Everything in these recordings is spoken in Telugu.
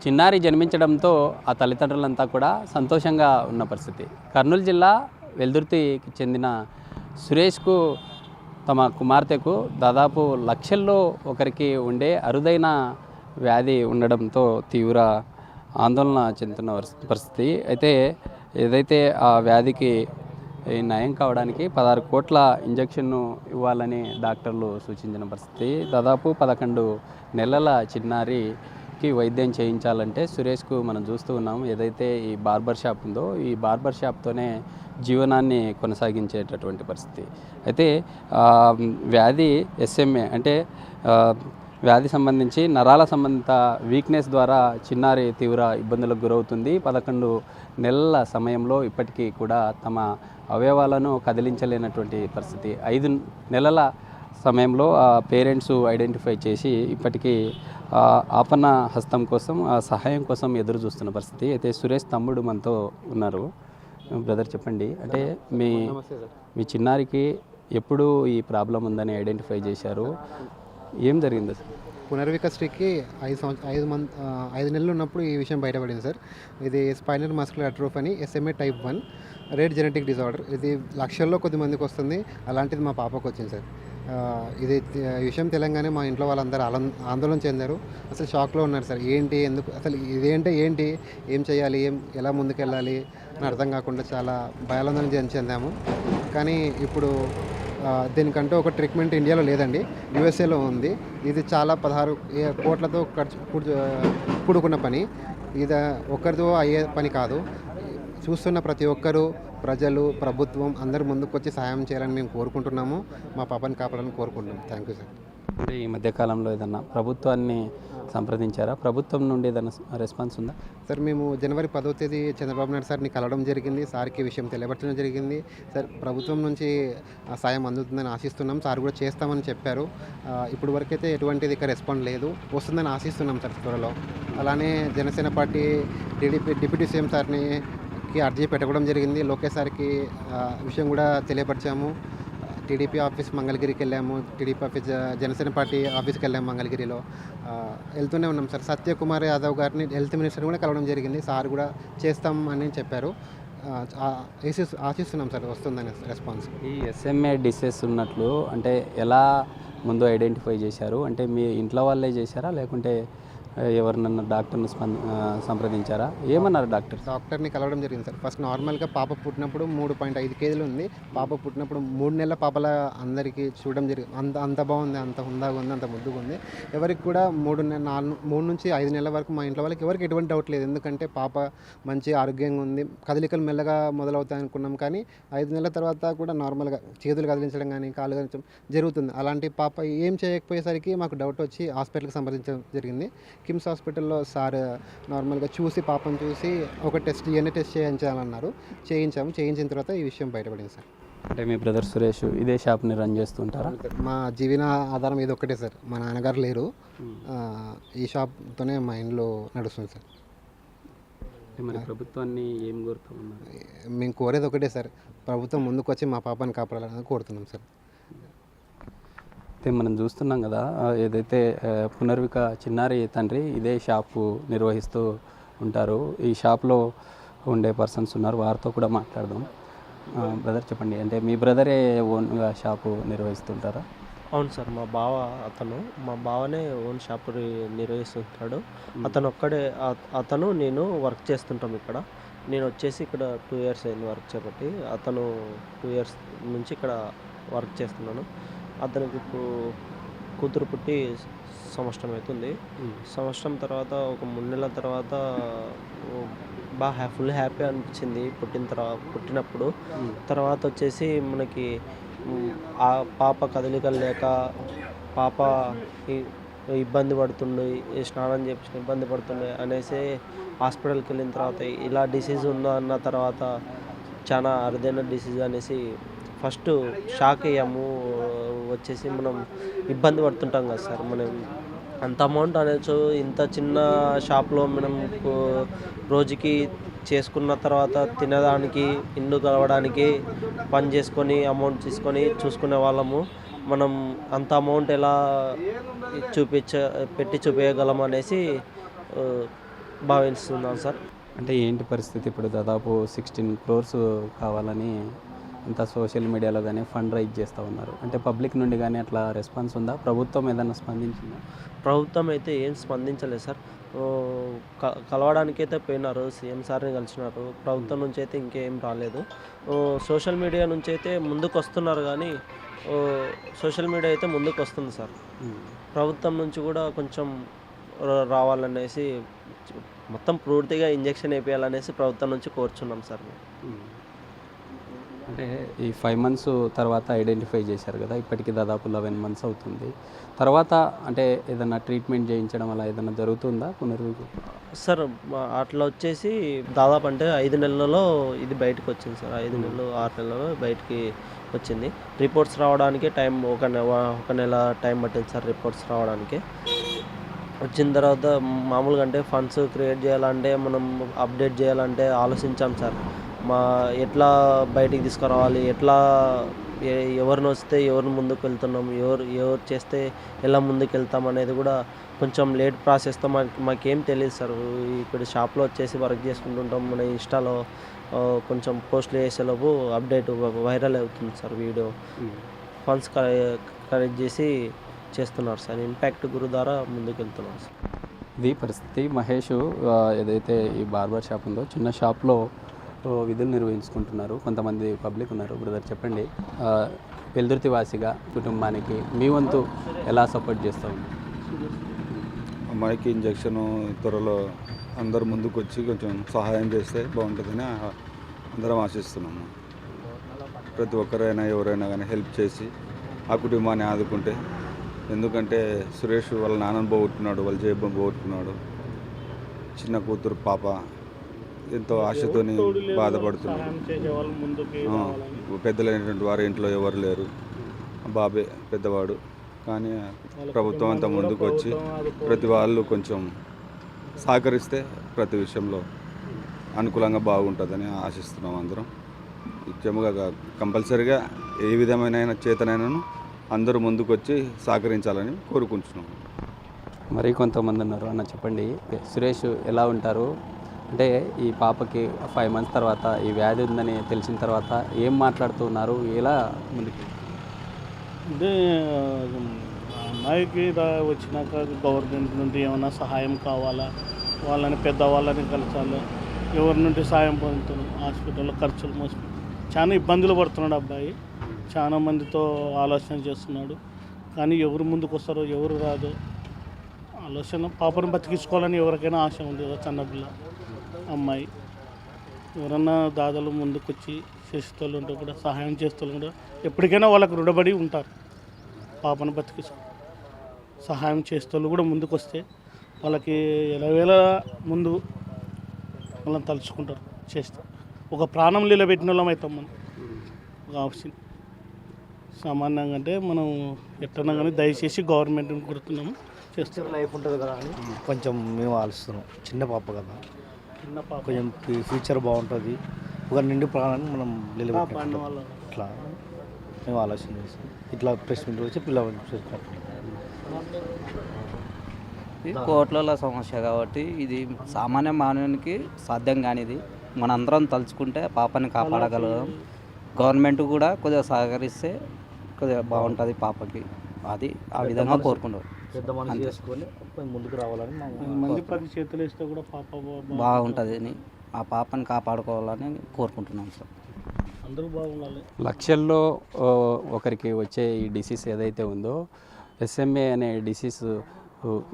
చిన్నారి జన్మించడంతో ఆ తల్లిదండ్రులంతా కూడా సంతోషంగా ఉన్న పరిస్థితి. కర్నూలు జిల్లా వెల్దుర్తికి చెందిన సురేష్కు తమ కుమార్తెకు దాదాపు లక్షల్లో ఒకరికి ఉండే అరుదైన వ్యాధి ఉండడంతో తీవ్ర ఆందోళన చెందుతున్న పరిస్థితి. అయితే ఏదైతే ఆ వ్యాధికి నయం కావడానికి 16 కోట్ల ఇంజెక్షన్ను ఇవ్వాలని డాక్టర్లు సూచించిన పరిస్థితి. దాదాపు 11 నెలల చిన్నారికి వైద్యం చేయించాలంటే సురేష్కు మనం చూస్తూ ఉన్నాం. ఏదైతే ఈ బార్బర్ షాప్ ఉందో ఈ బార్బర్ షాప్తోనే జీవనాన్ని కొనసాగించేటటువంటి పరిస్థితి. అయితే వ్యాధి SMA అంటే వ్యాధి సంబంధించి నరాల సంబంధిత వీక్నెస్ ద్వారా చిన్నారి తీవ్ర ఇబ్బందులకు గురవుతుంది. 11 నెలల సమయంలో ఇప్పటికీ కూడా తమ అవయవాలను కదిలించలేనటువంటి పరిస్థితి. 5 నెలల సమయంలో పేరెంట్స్ ఐడెంటిఫై చేసి ఇప్పటికీ ఆపన్న హస్తం కోసం సహాయం కోసం ఎదురు చూస్తున్న పరిస్థితి. అయితే సురేష్ తమ్ముడు మనతో ఉన్నారు. బ్రదర్ చెప్పండి, అంటే మీ చిన్నారికి ఎప్పుడు ఈ ప్రాబ్లం ఉందని ఐడెంటిఫై చేశారు? ఏం జరిగింది సార్? పునర్వికస్ట్రీకి 5 నెలలు ఉన్నప్పుడు ఈ విషయం బయటపడింది సార్. ఇది స్పైనల్ మస్కులర్ అట్రోఫీ అని SMA type 1 rare genetic disorder. ఇది లక్షల్లో కొద్ది మందికి వస్తుంది. అలాంటిది మా పాపకు వచ్చింది సార్. ఇది విషయం తెలంగాణ మా ఇంట్లో వాళ్ళందరూ ఆందోళన చెందారు. అసలు షాక్లో ఉన్నారు సార్. ఏంటి, ఎందుకు, అసలు ఇదేంటే ఏంటి, ఏం చేయాలి, ఎలా ముందుకెళ్ళాలి అని అర్థం కాకుండా చాలా భయాందోళన చెందాము. కానీ ఇప్పుడు దీనికంటూ ఒక ట్రీట్మెంట్ ఇండియాలో లేదండి, USAలో ఉంది. ఇది చాలా 16 కోట్లతో కూడుకున్న పని. ఇది ఒక్కరితో అయ్యే పని కాదు. చూస్తున్న ప్రతి ఒక్కరూ, ప్రజలు, ప్రభుత్వం అందరూ ముందుకొచ్చి సహాయం చేయాలని మేము కోరుకుంటున్నాము. మా పాపని కాపాడాలని కోరుకుంటున్నాం. Thank you sir. అంటే ఈ మధ్యకాలంలో ఏదన్నా ప్రభుత్వాన్ని సంప్రదించారా? ప్రభుత్వం నుండి ఏదైనా రెస్పాన్స్ ఉందా సార్? మేము జనవరి 10వ తేదీ చంద్రబాబు నాయుడు సార్ని కలవడం జరిగింది. సార్కి విషయం తెలియపరచడం జరిగింది. సార్ ప్రభుత్వం నుంచి సాయం అందుతుందని ఆశిస్తున్నాం. సార్ కూడా చేస్తామని చెప్పారు. ఇప్పుడు వరకైతే ఎటువంటిది ఇక్కడ రెస్పాండ్ లేదు. వస్తుందని ఆశిస్తున్నాం సార్ త్వరలో. అలానే జనసేన పార్టీ డిప్యూటీ సీఎం సార్ని అర్జీ పెట్టడం జరిగింది. లోకేష్ సార్కి విషయం కూడా తెలియపరిచాము. టీడీపీ ఆఫీస్ మంగళగిరికి వెళ్ళాము. టీడీపీ ఆఫీస్ జనసేన పార్టీ ఆఫీస్కి వెళ్ళాము మంగళగిరిలో. వెళ్తూనే ఉన్నాం సార్. సత్యకుమార్ యాదవ్ గారిని హెల్త్ మినిస్టర్ కూడా కలవడం జరిగింది. సార్ కూడా చేస్తాం అని చెప్పారు. ఆశిస్తున్నాం సార్ వస్తుందని రెస్పాన్స్. ఈ SMA డిసీజ్ ఉన్నట్లు అంటే ఎలా ముందు ఐడెంటిఫై చేశారు? అంటే మీ ఇంట్లో వాళ్ళే చేశారా లేకుంటే ఎవరినన్నా డాక్టర్ని సంప్రదించారా? ఏమన్నారు డాక్టర్ని కలవడం జరిగింది సార్. ఫస్ట్ నార్మల్గా పాప పుట్టినప్పుడు 3.5 కేజీలు ఉంది. పాప పుట్టినప్పుడు 3 నెలల పాపల అందరికీ చూడడం జరిగింది. అంత బాగుంది, అంత హుందాగా ఉంది, అంత ముద్దుగా ఉంది. ఎవరికి కూడా 3 నుంచి 5 నెలల వరకు మా ఇంట్లో వాళ్ళకి ఎవరికి ఎటువంటి డౌట్ లేదు. ఎందుకంటే పాప మంచి ఆరోగ్యంగా ఉంది. కదలికలు మెల్లగా మొదలవుతాయి అనుకున్నాం. కానీ 5 నెలల తర్వాత కూడా నార్మల్గా చేతులు కదిలించడం కానీ కాళ్ళు కదిలించడం జరుగుతుంది. అలాంటి పాప ఏం చేయకపోయేసరికి మాకు డౌట్ వచ్చి హాస్పిటల్కి సంప్రదించడం జరిగింది. కిమ్స్ హాస్పిటల్లో సార్ నార్మల్గా చూసి పాపను చూసి ఒక DNA టెస్ట్ చేయించాలన్నారు. చేయించిన తర్వాత ఈ విషయం బయటపడింది సార్. అంటే మీ బ్రదర్ సురేష్ ఇదే షాప్ని రన్ చేస్తుంటారా? మా జీవన ఆధారం ఇది ఒక్కటే సార్. మా నాన్నగారు లేరు. ఈ షాప్తోనే మా ఇంట్లో నడుస్తుంది సార్. మరి ప్రభుత్వాన్ని ఏం కోరుతున్నారు? మేము కోరేది ఒకటే సార్, ప్రభుత్వం ముందుకు వచ్చి మా పాపని కాపాడాలని కోరుతున్నాం సార్. మనం చూస్తున్నాం కదా, ఏదైతే పునర్విక చిన్నారి తండ్రి ఇదే షాపు నిర్వహిస్తూ ఉంటారు. ఈ షాప్లో ఉండే పర్సన్స్ ఉన్నారు, వారితో కూడా మాట్లాడదాం. బ్రదర్ చెప్పండి, అంటే మీ బ్రదరే ఓన్గా షాపు నిర్వహిస్తుంటారా? అవును సార్, మా బావనే ఓన్ షాపు నిర్వహిస్తుంటాడు. అతను నేను వర్క్ చేస్తుంటాం ఇక్కడ. నేను వచ్చేసి ఇక్కడ 2 years అయింది వర్క్ చేపట్టి. అతను 2 years నుంచి ఇక్కడ వర్క్ చేస్తున్నాను. అతనికి ఇప్పుడు కూతురు పుట్టి సంవత్సరం అవుతుంది. సంవత్సరం తర్వాత ఒక 3 నెలల తర్వాత బాగా ఫుల్ హ్యాపీ అనిపించింది పుట్టినప్పుడు. తర్వాత వచ్చేసి మనకి ఆ పాప కదలికలు లేక పాప ఇబ్బంది పడుతుండే, స్నానం చేపించిన ఇబ్బంది పడుతుండే అనేసి హాస్పిటల్కి వెళ్ళిన తర్వాత ఇలా డిసీజ్ ఉందా అన్న తర్వాత చాలా అరుదైన డిసీజ్ అనేసి ఫస్ట్ షాక్ అయ్యాము. వచ్చేసి మనం ఇబ్బంది పడుతుంటాం కదా సార్, మనం అంత అమౌంట్ అనొచ్చు. ఇంత చిన్న షాప్లో మనం రోజుకి చేసుకున్న తర్వాత తినడానికి, ఇల్లు కలవడానికి పని చేసుకొని అమౌంట్ తీసుకొని చూసుకునే వాళ్ళము. మనం అంత అమౌంట్ ఎలా పెట్టి చూపించగలం అనేసి భావిస్తున్నాను సార్. అంటే ఏంటి పరిస్థితి ఇప్పుడు దాదాపు 16 crores కావాలని అంతా సోషల్ మీడియాలో కానీ ఫండ్ రైజ్ చేస్తూ ఉన్నారు. అంటే పబ్లిక్ నుండి కానీ అట్లా రెస్పాన్స్ ఉందా? ప్రభుత్వం ఏదైనా స్పందించిందా? ప్రభుత్వం అయితే ఏం స్పందించలేదు సార్. కలవడానికి అయితే పోయినారు, సీఎం సార్ని కలిసినారు. ప్రభుత్వం నుంచి అయితే ఇంకేం రాలేదు. సోషల్ మీడియా నుంచి అయితే ముందుకు వస్తున్నారు కానీ సోషల్ మీడియా అయితే ముందుకు వస్తుంది సార్. ప్రభుత్వం నుంచి కూడా కొంచెం రావాలనేసి మొత్తం పూర్తిగా ఇంజెక్షన్ వేయాలనేసి ప్రభుత్వం నుంచి కోరుచున్నాం సార్. అంటే ఈ 5 months తర్వాత ఐడెంటిఫై చేశారు కదా, ఇప్పటికి దాదాపు 11 months అవుతుంది. తర్వాత అంటే ఏదైనా ట్రీట్మెంట్ చేయించడం అలా ఏదైనా జరుగుతుందా సార్? అట్లా వచ్చేసి దాదాపు అంటే 5 నెలలలో ఇది బయటకు వచ్చింది సార్. 5 నెలలు 6 నెలలలో బయటికి వచ్చింది. రిపోర్ట్స్ రావడానికి టైం ఒక నెల టైం పట్టింది సార్ రిపోర్ట్స్ రావడానికి. వచ్చిన తర్వాత మామూలుగా అంటే ఫండ్స్ క్రియేట్ చేయాలంటే మనం అప్డేట్ చేయాలంటే ఆలోచించాం సార్. ఎట్లా బయటికి తీసుకురావాలి, ఎట్లా ఎవరిని వస్తే ఎవరిని ముందుకు వెళ్తున్నాం, ఎవరు చేస్తే ఎలా ముందుకు వెళ్తాం అనేది కూడా కొంచెం లేట్ ప్రాసెస్తో మాకేం తెలియదు సార్. ఇక్కడ షాప్లో వచ్చేసి వర్క్ చేసుకుంటుంటాం. మన ఇన్స్టాలో కొంచెం పోస్ట్లు చేసేలోపు అప్డేట్ వైరల్ అవుతుంది సార్ వీడియో. ఫండ్స్ కలెక్ట్ చేసి చేస్తున్నారు సార్. ఇంపాక్ట్ గురు ద్వారా ముందుకు వెళ్తున్నారు సార్. ఇది పరిస్థితి. మహేష్ ఏదైతే ఈ బార్బర్ షాప్ ఉందో చిన్న షాప్లో విధులు నిర్వహించుకుంటున్నారు. కొంతమంది పబ్లిక్ ఉన్నారు. బ్రదర్ చెప్పండి, వెల్దుర్తి వాసిగా కుటుంబానికి మీ వంతు ఎలా సపోర్ట్ చేస్తూ ఉంది? అమ్మాయికి ఇంజక్షను త్వరలో అందరు ముందుకు వచ్చి కొంచెం సహాయం చేస్తే బాగుంటుందని అందరం ఆశిస్తున్నాము. ప్రతి ఒక్కరైనా ఎవరైనా కానీ హెల్ప్ చేసి ఆ కుటుంబాన్ని ఆదుకుంటే, ఎందుకంటే సురేష్ వాళ్ళ నాన్నను పోగొట్టుకున్నాడు, వాళ్ళ జేబును పోగొట్టుకున్నాడు. చిన్న కూతురు పాప ఎంతో ఆశతోని బాధపడుతున్నారు. పెద్దలైనటువంటి వారి ఇంట్లో ఎవరు లేరు, బాబే పెద్దవాడు. కానీ ప్రభుత్వం అంతా ముందుకు వచ్చి ప్రతి వాళ్ళు కొంచెం సహకరిస్తే ప్రతి విషయంలో అనుకూలంగా బాగుంటుందని ఆశిస్తున్నాం అందరం. ముఖ్యంగా కంపల్సరీగా ఏ విధమైన చేతనైనాను అందరూ ముందుకు వచ్చి సహకరించాలని కోరుకుంటున్నాం. మరి కొంతమంది ఉన్నారు అన్న, చెప్పండి సురేష్ ఎలా ఉంటారు? అంటే ఈ పాపకి 5 months తర్వాత ఈ వ్యాధి ఉందని తెలిసిన తర్వాత ఏం మాట్లాడుతున్నారు, ఎలా ముందుకు? అంటే అమ్మాయికి వచ్చినాక గవర్నమెంట్ నుండి ఏమైనా సహాయం కావాలా, వాళ్ళని పెద్దవాళ్ళని కలచాలి, ఎవరి నుండి సాయం పొందుతున్నాం. హాస్పిటల్లో ఖర్చులు మోసి చాలా ఇబ్బందులు పడుతున్నాడు అబ్బాయి. చాలా మందితో ఆలోచన చేస్తున్నాడు కానీ ఎవరు ముందుకు వస్తారో ఎవరు రాదో ఆలోచన. పాపను బతికించుకోవాలని ఎవరికైనా ఆశ ఉంది కదా. చిన్నపిల్ల అమ్మాయి, ఎవరన్నా దాదాలు ముందుకు వచ్చి చేసేటోళ్ళు ఉంటే కూడా సహాయం చేసేటోళ్ళు కూడా ఎప్పటికైనా వాళ్ళకు రుణపడి ఉంటారు. పాపను బతికించుకో సహాయం చేసేటోళ్ళు కూడా ముందుకు వస్తే వాళ్ళకి ఎలావేళ ముందు వాళ్ళని తలుచుకుంటారు, చేస్తారు. ఒక ప్రాణం నిలబెట్టిన వాళ్ళం అవుతాం మనం. ఒక ఆప్షన్ సామాన్యంగా అంటే మనం ఎట్లన్నా కానీ దయచేసి గవర్నమెంట్ని కోరుతున్నాము, చేస్తారు. లైఫ్ ఉంటుంది కదా అని కొంచెం మేము ఆలోచిస్తున్నాం. చిన్న పాప కదా, చిన్న పాప కొంచెం ఫ్యూచర్ బాగుంటుంది, ఒక నిండు ప్రాణాన్ని మనం నిలబెట్టాలి. ఇట్లా మేము ఆలోచన చేస్తాం. ఇట్లా ప్రెస్ మీట్ వచ్చి పిల్లలు ఇది కోట్ల సమస్య కాబట్టి ఇది సామాన్య మానవునికి సాధ్యం కానిది. మనందరం తలుచుకుంటే పాపని కాపాడగలం. గవర్నమెంట్ కూడా కొద్దిగా సహకరిస్తే కొద్దిగా బాగుంటుంది పాపకి. అది ఆ విధంగా కోరుకుంటారు. పెద్ద మనసు చేసుకొని ముందుకు రావాలని మంది 10 చేతులు వేస్తే కూడా పాప బాగుంటుంది అని ఆ పాపని కాపాడుకోవాలని కోరుకుంటున్నాం సార్. అందరూ బాగుండాలి. లక్షల్లో ఒకరికి వచ్చే ఈ డిసీజ్ ఏదైతే ఉందో SMA అనే డిసీజ్,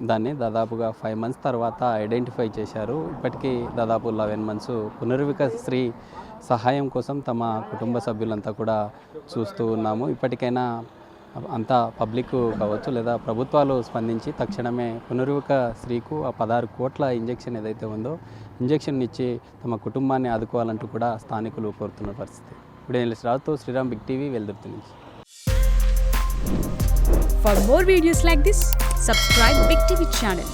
దాన్ని దాదాపుగా 5 months తర్వాత ఐడెంటిఫై చేశారు. ఇప్పటికీ దాదాపు 11 months పునర్విక స్త్రీ సహాయం కోసం తమ కుటుంబ సభ్యులంతా కూడా చూస్తూ ఉన్నాము. ఇప్పటికైనా అంతా పబ్లిక్ కావచ్చు లేదా ప్రభుత్వాలు స్పందించి తక్షణమే పునర్విక స్త్రీకు ఆ 16 కోట్ల ఇంజెక్షన్ ఏదైతే ఉందో ఇంజెక్షన్ ఇచ్చి తమ కుటుంబాన్ని ఆదుకోవాలంటూ కూడా స్థానికులు కోరుతున్న పరిస్థితి. ఇప్పుడు రావుతో శ్రీరామ్, బిగ్ టీవీ, వెల్దుర్తి నుంచి. For more videos like this, subscribe Big TV channel.